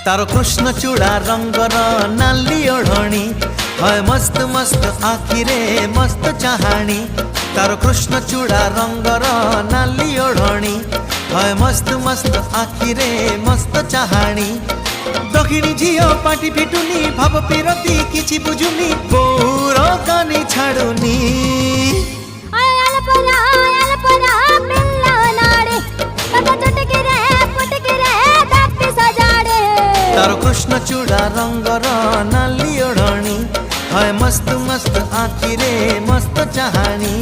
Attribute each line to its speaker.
Speaker 1: तारो कृष्ण चूड़ा रंगर नाली ओढ़णी है मस्त मस्त आखिरे मस्त चाहाणी। तारो कृष्ण चूड़ा रंगर नाली ओढ़णी है मस्त मस्त आखिरे मस्त चाहाणी। दक्षिणी झियो पाटी फिटुनी भाव पिरती किछि बुझुनी बोर कानी छाड़ुनी। तारो कृष्ण चूड़ा रंगर नाली ओढ़णी है मस्त मस्त आखिरे मस्त चाहाणी।